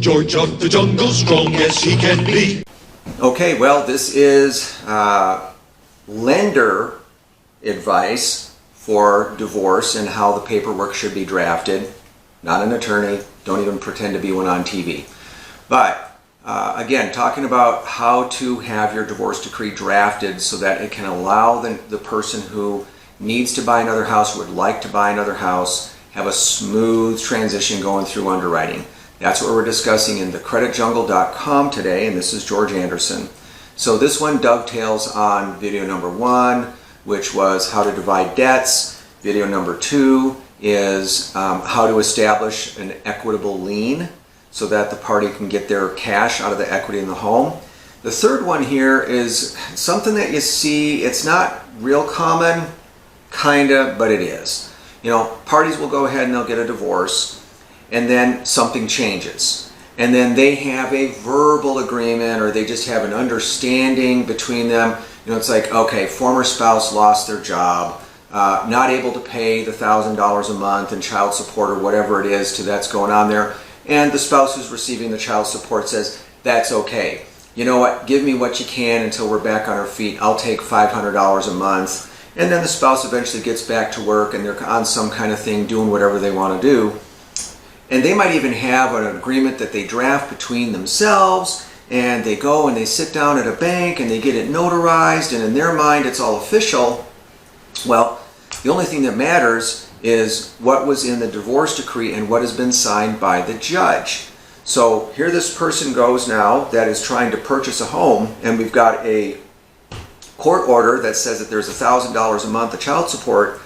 George of the jungle, strong as he can be. Okay, well, this is lender advice for divorce and how the paperwork should be drafted. Not an attorney, don't even pretend to be one on TV. But again, talking about how to have your divorce decree drafted so that it can allow the person who needs to buy another house, would like to buy another house, have a smooth transition going through underwriting. That's what we're discussing in thecreditjungle.com today, and this is George Anderson. So this one dovetails on video number 1, which was how to divide debts. Video number 2 is how to establish an equitable lien so that the party can get their cash out of the equity in the home. The third one here is something that you see, it's not real common, kinda, but it is. You know, parties will go ahead and they'll get a divorce, and then something changes. And then they have a verbal agreement, or they just have an understanding between them. You know, it's like, okay, former spouse lost their job, not able to pay the $1,000 a month in child support or whatever it is that's going on there. And the spouse who's receiving the child support says, that's okay. You know what, give me what you can until we're back on our feet. I'll take $500 a month. And then the spouse eventually gets back to work and they're on some kind of thing doing whatever they want to do. And they might even have an agreement that they draft between themselves, and they go and they sit down at a bank and they get it notarized, and in their mind it's all official. Well, the only thing that matters is what was in the divorce decree and what has been signed by the judge. So here this person goes now that is trying to purchase a home, and we've got a court order that says that there's $1,000 a month of child support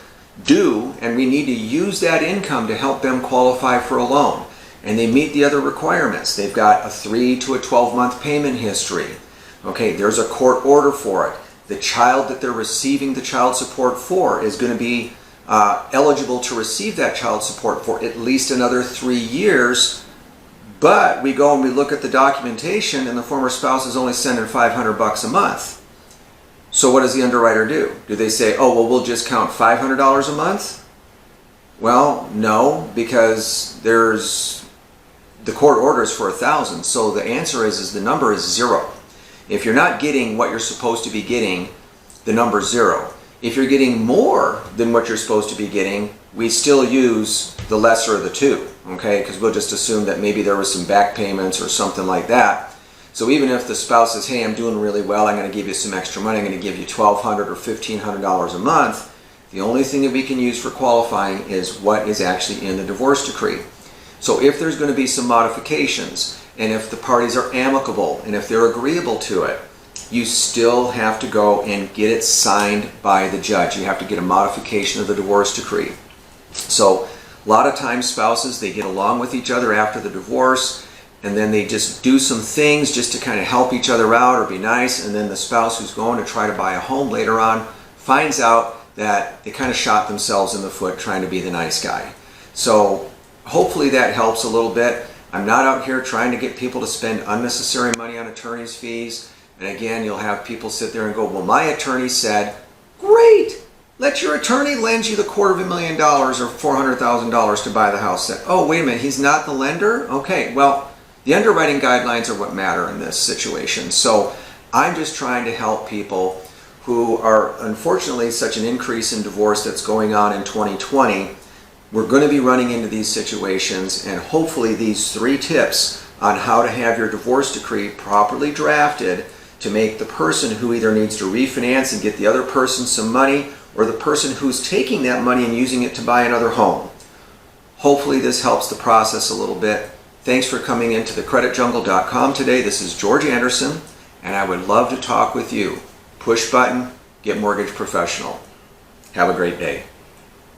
due, and we need to use that income to help them qualify for a loan. And they meet the other requirements. They've got a 3 to a 12-month payment history. Okay, there's a court order for it. The child that they're receiving the child support for is going to be eligible to receive that child support for at least another 3 years. But we go and we look at the documentation, and the former spouse is only sending $500 a month. So what does the underwriter do? Do they say, oh, well, we'll just count $500 a month? Well, no, because there's the court orders for $1,000. So the answer is the number is 0. If you're not getting what you're supposed to be getting, the number is 0. If you're getting more than what you're supposed to be getting, we still use the lesser of the two, okay? Because we'll just assume that maybe there was some back payments or something like that. So even if the spouse says, hey, I'm doing really well, I'm going to give you some extra money, I'm going to give you $1,200 or $1,500 a month, the only thing that we can use for qualifying is what is actually in the divorce decree. So if there's going to be some modifications, and if the parties are amicable, and if they're agreeable to it, you still have to go and get it signed by the judge. You have to get a modification of the divorce decree. So a lot of times spouses, they get along with each other after the divorce, and then they just do some things just to kind of help each other out or be nice, and then the spouse who's going to try to buy a home later on finds out that they kind of shot themselves in the foot trying to be the nice guy. So hopefully that helps a little bit. I'm not out here trying to get people to spend unnecessary money on attorney's fees. And again, you'll have people sit there and go, well, my attorney said, great, let your attorney lend you the $250,000 or $400,000 to buy the house. Oh, wait a minute, he's not the lender? Okay, well, the underwriting guidelines are what matter in this situation. So I'm just trying to help people who are, unfortunately, such an increase in divorce that's going on in 2020. We're going to be running into these situations, and hopefully these 3 tips on how to have your divorce decree properly drafted to make the person who either needs to refinance and get the other person some money, or the person who's taking that money and using it to buy another home. Hopefully this helps the process a little bit. Thanks for coming into thecreditjungle.com today. This is George Anderson, and I would love to talk with you. Push button, get mortgage professional. Have a great day.